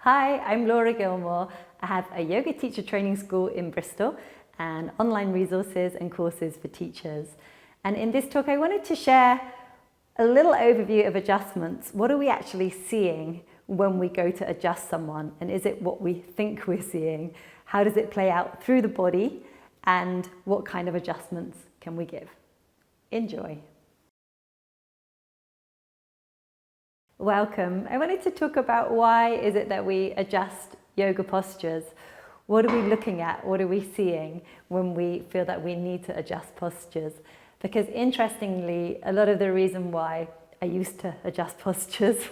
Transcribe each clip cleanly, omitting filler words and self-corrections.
Hi, I'm Laura Gilmore. I have a yoga teacher training school in Bristol and online resources and courses for teachers. And in this talk, I wanted to share a little overview of adjustments. What are we actually seeing when we go to adjust someone? And is it what we think we're seeing? How does it play out through the body? And what kind of adjustments can we give? Enjoy. Welcome. I wanted to talk about why is it that we adjust yoga postures. What are we looking at? What are we seeing when we feel that we need to adjust postures? Because interestingly, a lot of the reason why I used to adjust postures,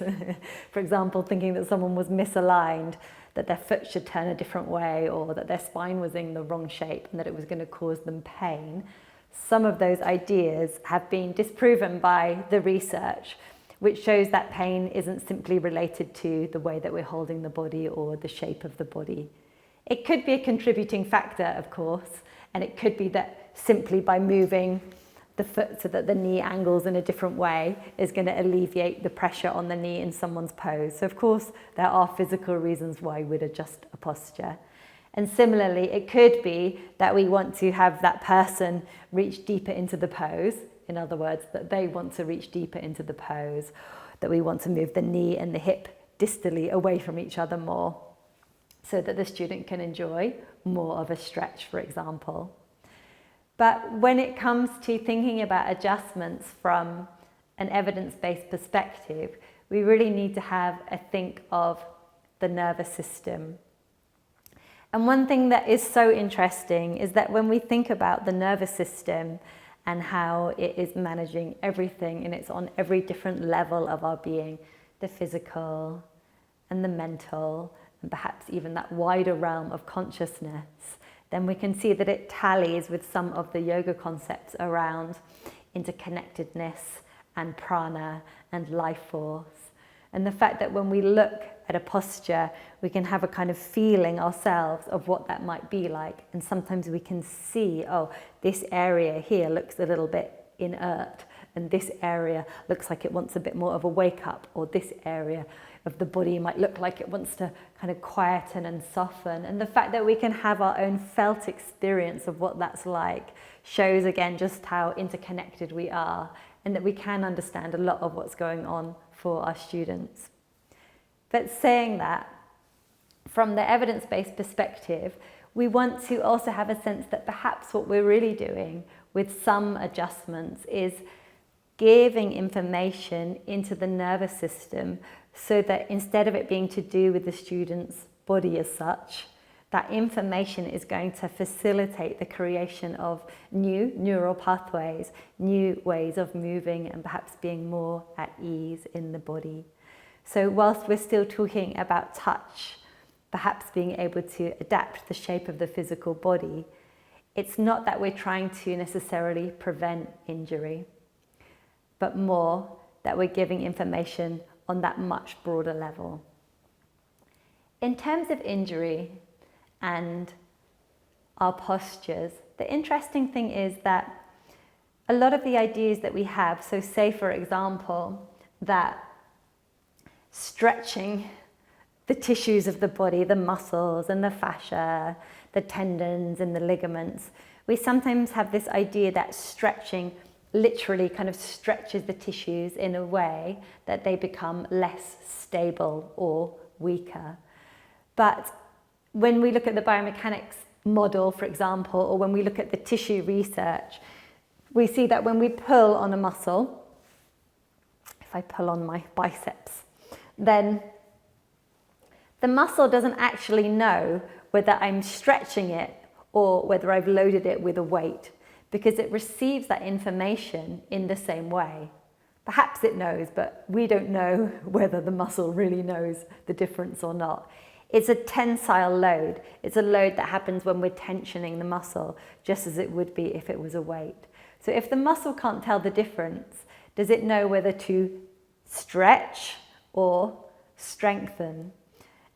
for example, thinking that someone was misaligned, that their foot should turn a different way, or that their spine was in the wrong shape and that it was going to cause them pain. Some of those ideas have been disproven by the research, which shows that pain isn't simply related to the way that we're holding the body or the shape of the body. It could be a contributing factor, of course, and it could be that simply by moving the foot so that the knee angles in a different way is going to alleviate the pressure on the knee in someone's pose. So of course, there are physical reasons why we'd adjust a posture. And similarly, it could be that we want to have that person reach deeper into the pose. In other words, that they want to reach deeper into the pose, that we want to move the knee and the hip distally away from each other more so that the student can enjoy more of a stretch, for example. But when it comes to thinking about adjustments from an evidence-based perspective, we really need to have a think of the nervous system. And one thing that is so interesting is that when we think about the nervous system and how it is managing everything, and it's on every different level of our being, the physical and the mental, and perhaps even that wider realm of consciousness, then we can see that it tallies with some of the yoga concepts around interconnectedness and prana and life force. And the fact that when we look at a posture, we can have a kind of feeling ourselves of what that might be like. And sometimes we can see, oh, this area here looks a little bit inert, and this area looks like it wants a bit more of a wake up, or this area of the body might look like it wants to kind of quieten and soften. And the fact that we can have our own felt experience of what that's like shows again just how interconnected we are, and that we can understand a lot of what's going on for our students. But saying that, from the evidence-based perspective, we want to also have a sense that perhaps what we're really doing with some adjustments is giving information into the nervous system so that instead of it being to do with the student's body as such, that information is going to facilitate the creation of new neural pathways, new ways of moving and perhaps being more at ease in the body. So whilst we're still talking about touch, perhaps being able to adapt the shape of the physical body, it's not that we're trying to necessarily prevent injury, but more that we're giving information on that much broader level. In terms of injury and our postures, the interesting thing is that a lot of the ideas that we have, so say for example, that stretching the tissues of the body, the muscles and the fascia, the tendons and the ligaments, we sometimes have this idea that stretching literally kind of stretches the tissues in a way that they become less stable or weaker. But when we look at the biomechanics model, for example, or when we look at the tissue research, we see that when we pull on a muscle, if I pull on my biceps, then the muscle doesn't actually know whether I'm stretching it or whether I've loaded it with a weight, because it receives that information in the same way. Perhaps it knows, but we don't know whether the muscle really knows the difference or not. It's a tensile load. It's a load that happens when we're tensioning the muscle, just as it would be if it was a weight. So if the muscle can't tell the difference, does it know whether to stretch or strengthen?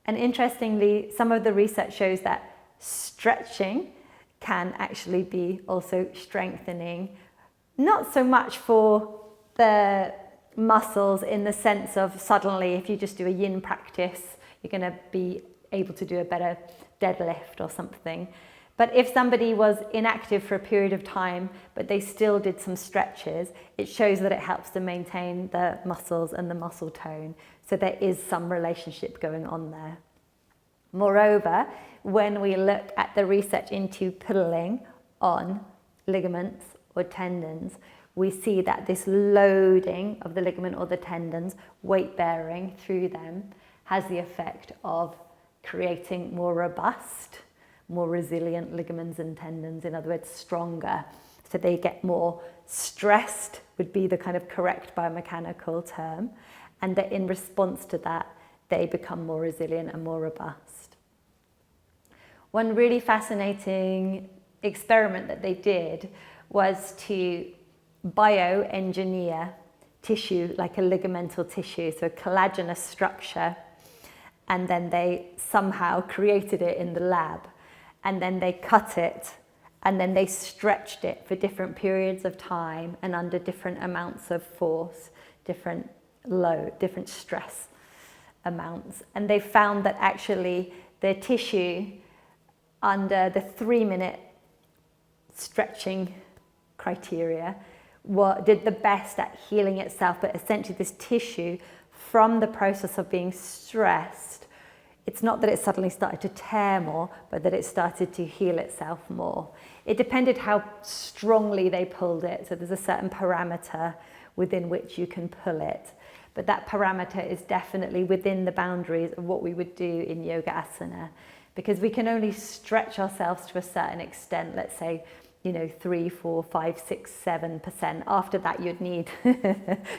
And interestingly, some of the research shows that stretching can actually be also strengthening, not so much for the muscles in the sense of suddenly if you just do a yin practice, you're going to be able to do a better deadlift or something. But if somebody was inactive for a period of time, but they still did some stretches, it shows that it helps to maintain the muscles and the muscle tone. So there is some relationship going on there. Moreover, when we look at the research into pulling on ligaments or tendons, we see that this loading of the ligament or the tendons, weight bearing through them, has the effect of creating more robust, more resilient ligaments and tendons, in other words, stronger. So they get more stressed, would be the kind of correct biomechanical term, and that in response to that, they become more resilient and more robust. One really fascinating experiment that they did was to bioengineer tissue, like a ligamental tissue, so a collagenous structure, and then they somehow created it in the lab, and then they cut it, and then they stretched it for different periods of time and under different amounts of force, different load, different stress amounts. And they found that actually the tissue under the 3-minute stretching criteria did the best at healing itself, but essentially this tissue, from the process of being stressed, it's not that it suddenly started to tear more, but that it started to heal itself more. It depended how strongly they pulled it, so there's a certain parameter within which you can pull it, but that parameter is definitely within the boundaries of what we would do in yoga asana, because we can only stretch ourselves to a certain extent, let's say 3, 4, 5, 6, 7%. After that, you'd need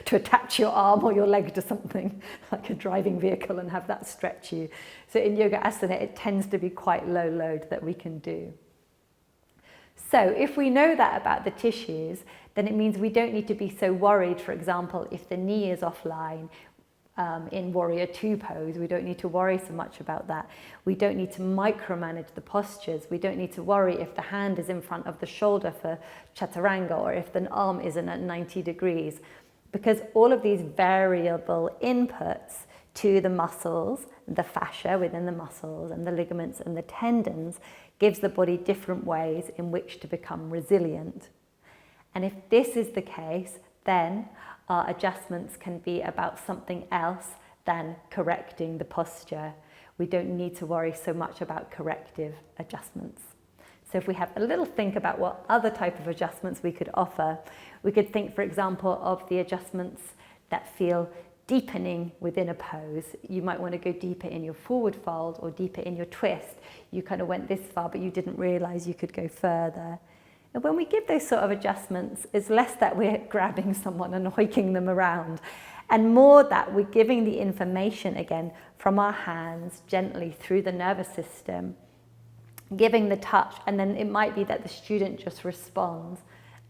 to attach your arm or your leg to something like a driving vehicle and have that stretch you. So in yoga asana, it tends to be quite low load that we can do. So if we know that about the tissues, then it means we don't need to be so worried, for example, if the knee is offline, in warrior 2 pose, we don't need to worry so much about that. We don't need to micromanage the postures. We don't need to worry if the hand is in front of the shoulder for chaturanga or if the arm isn't at 90 degrees, because all of these variable inputs to the muscles, the fascia within the muscles and the ligaments and the tendons gives the body different ways in which to become resilient. And if this is the case, then our adjustments can be about something else than correcting the posture. We don't need to worry so much about corrective adjustments. So if we have a little think about what other type of adjustments we could offer, we could think, for example, of the adjustments that feel deepening within a pose. You might want to go deeper in your forward fold or deeper in your twist. You kind of went this far, but you didn't realize you could go further. And when we give those sort of adjustments, it's less that we're grabbing someone and hoiking them around, and more that we're giving the information again from our hands gently through the nervous system, giving the touch, and then it might be that the student just responds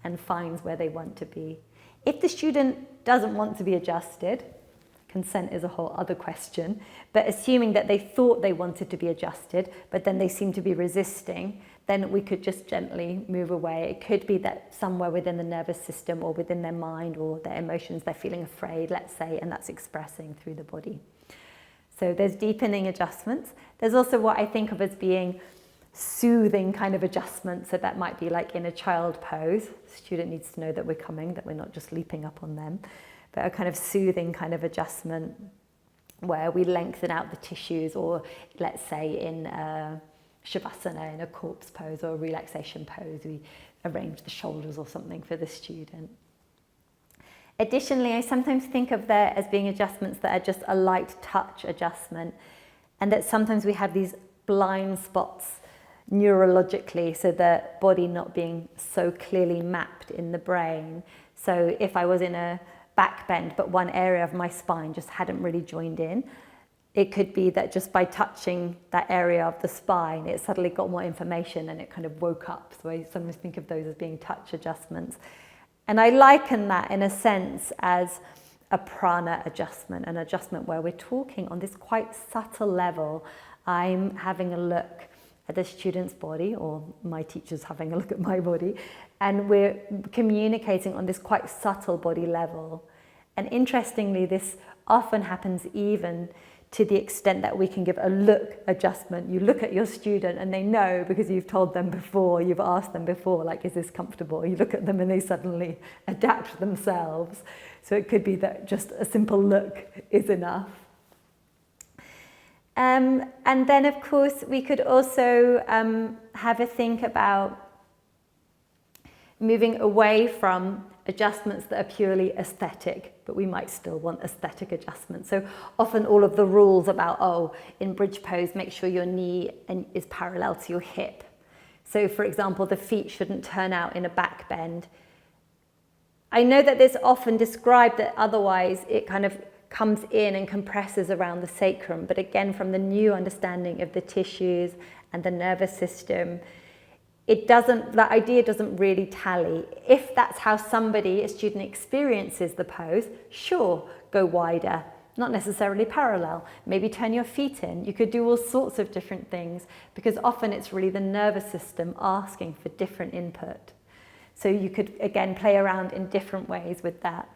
and finds where they want to be. If the student doesn't want to be adjusted, consent is a whole other question, but assuming that they thought they wanted to be adjusted, but then they seem to be resisting, then we could just gently move away. It could be that somewhere within the nervous system or within their mind or their emotions, they're feeling afraid, let's say, and that's expressing through the body. So there's deepening adjustments. There's also what I think of as being soothing kind of adjustments. So that might be like in a child pose. The student needs to know that we're coming, that we're not just leaping up on them, but a kind of soothing kind of adjustment where we lengthen out the tissues, or let's say in Shavasana, in a corpse pose or a relaxation pose, we arrange the shoulders or something for the student. Additionally, I sometimes think of there as being adjustments that are just a light touch adjustment, and that sometimes we have these blind spots neurologically, so the body not being so clearly mapped in the brain. So if I was in a back bend, but one area of my spine just hadn't really joined in, it could be that just by touching that area of the spine, it suddenly got more information and it kind of woke up. So I sometimes think of those as being touch adjustments. And I liken that in a sense as a prana adjustment, an adjustment where we're talking on this quite subtle level. I'm having a look at the student's body, or my teacher's having a look at my body, and we're communicating on this quite subtle body level. And interestingly, this often happens even to the extent that we can give a look adjustment. You look at your student and they know because you've told them before, you've asked them before, like, is this comfortable? You look at them and they suddenly adapt themselves. So it could be that just a simple look is enough. And then, of course, we could also have a think about moving away from adjustments that are purely aesthetic, but we might still want aesthetic adjustments. So often all of the rules about, in bridge pose, make sure your knee is parallel to your hip. So for example, the feet shouldn't turn out in a back bend. I know that this often described that otherwise it kind of comes in and compresses around the sacrum, but again, from the new understanding of the tissues and the nervous system, that idea doesn't really tally. If that's how a student experiences the pose, sure, go wider, not necessarily parallel. Maybe turn your feet in. You could do all sorts of different things because often it's really the nervous system asking for different input. So you could, again, play around in different ways with that.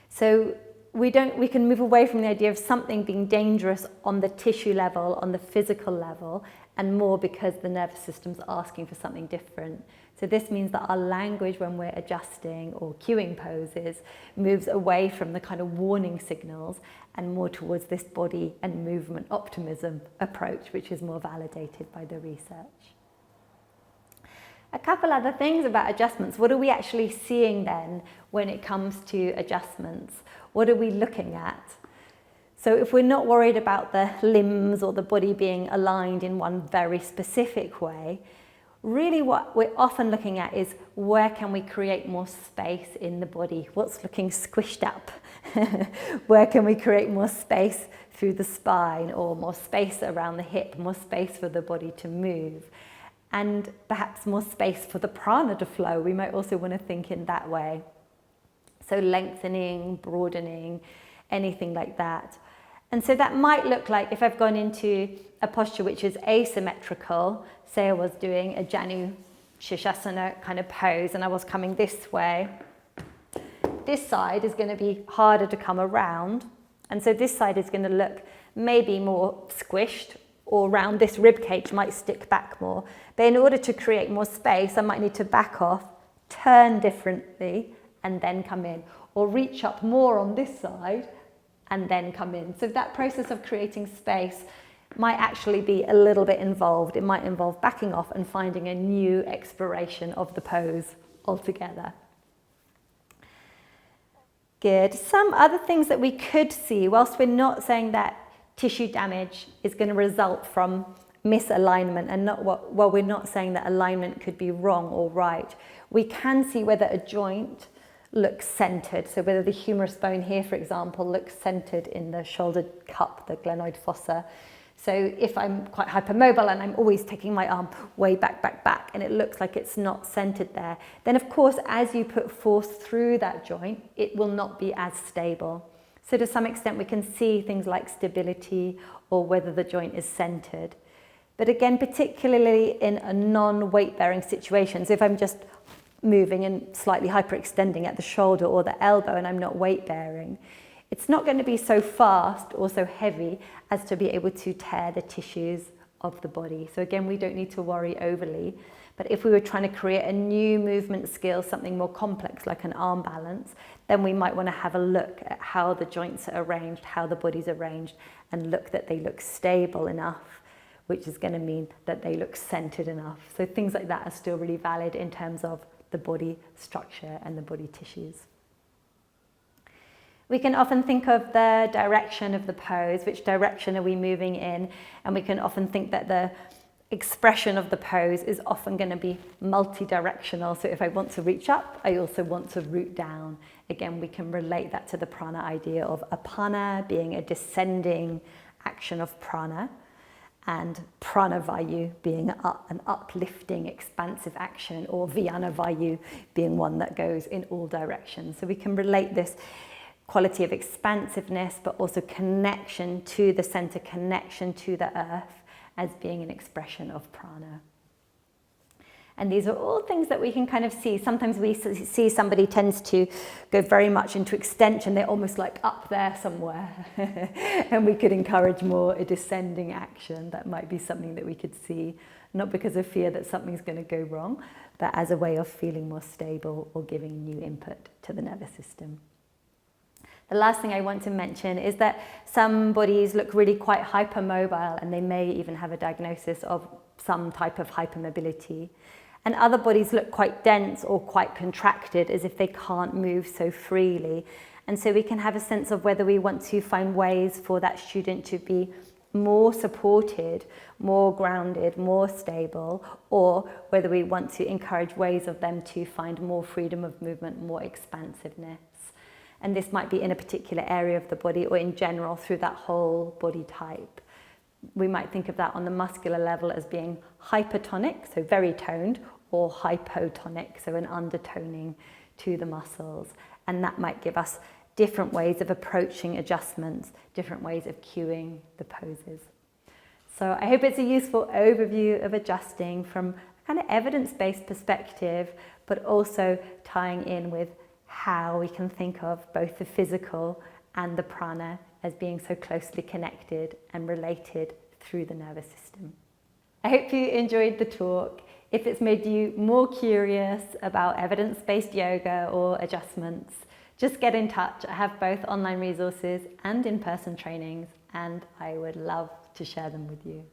So we can move away from the idea of something being dangerous on the tissue level, on the physical level, and more because the nervous system's asking for something different. So this means that our language when we're adjusting or cueing poses moves away from the kind of warning signals and more towards this body and movement optimism approach, which is more validated by the research. A couple other things about adjustments. What are we actually seeing then when it comes to adjustments? What are we looking at? So if we're not worried about the limbs or the body being aligned in one very specific way, really what we're often looking at is where can we create more space in the body? What's looking squished up? Where can we create more space through the spine or more space around the hip, more space for the body to move? And perhaps more space for the prana to flow. We might also want to think in that way. So lengthening, broadening, anything like that. And so that might look like if I've gone into a posture which is asymmetrical, say I was doing a Janu Shirshasana kind of pose and I was coming this way, this side is going to be harder to come around. And so this side is going to look maybe more squished, or around this rib cage might stick back more. But in order to create more space, I might need to back off, turn differently, and then come in, or reach up more on this side and then come in. So that process of creating space might actually be a little bit involved. It might involve backing off and finding a new exploration of the pose altogether. Good. Some other things that we could see, whilst we're not saying that tissue damage is going to result from misalignment, and while we're not saying that alignment could be wrong or right, we can see whether a joint looks centered. So whether the humerus bone here, for example, looks centered in the shoulder cup, the glenoid fossa. So if I'm quite hypermobile and I'm always taking my arm way back, and it looks like it's not centered there, then of course, as you put force through that joint, it will not be as stable. So to some extent, we can see things like stability or whether the joint is centered. But again, particularly in a non-weight bearing situation, so if I'm just moving and slightly hyperextending at the shoulder or the elbow and I'm not weight bearing, it's not going to be so fast or so heavy as to be able to tear the tissues of the body. So again, we don't need to worry overly. But if we were trying to create a new movement skill, something more complex like an arm balance, then we might want to have a look at how the joints are arranged, how the body's arranged, and look that they look stable enough, which is going to mean that they look centered enough. So things like that are still really valid in terms of the body structure and the body tissues. We can often think of the direction of the pose, which direction are we moving in, and we can often think that the expression of the pose is often going to be multi-directional. So if I want to reach up, I also want to root down. Again, we can relate that to the prana idea of apana being a descending action of prana, and pranavayu being an uplifting, expansive action, or vyanavayu being one that goes in all directions. So we can relate this quality of expansiveness, but also connection to the center, connection to the earth, as being an expression of prana. And these are all things that we can kind of see. Sometimes we see somebody tends to go very much into extension. They're almost like up there somewhere. And we could encourage more a descending action. That might be something that we could see, not because of fear that something's going to go wrong, but as a way of feeling more stable or giving new input to the nervous system. The last thing I want to mention is that some bodies look really quite hypermobile, and they may even have a diagnosis of some type of hypermobility. And other bodies look quite dense or quite contracted, as if they can't move so freely. And so we can have a sense of whether we want to find ways for that student to be more supported, more grounded, more stable, or whether we want to encourage ways of them to find more freedom of movement, more expansiveness. And this might be in a particular area of the body or in general through that whole body type. We might think of that on the muscular level as being hypertonic, so very toned, or hypotonic, so an undertoning to the muscles. And that might give us different ways of approaching adjustments, different ways of cueing the poses. So I hope it's a useful overview of adjusting from a kind of evidence-based perspective, but also tying in with how we can think of both the physical and the prana as being so closely connected and related through the nervous system. I hope you enjoyed the talk. If it's made you more curious about evidence-based yoga or adjustments, just get in touch. I have both online resources and in-person trainings, and I would love to share them with you.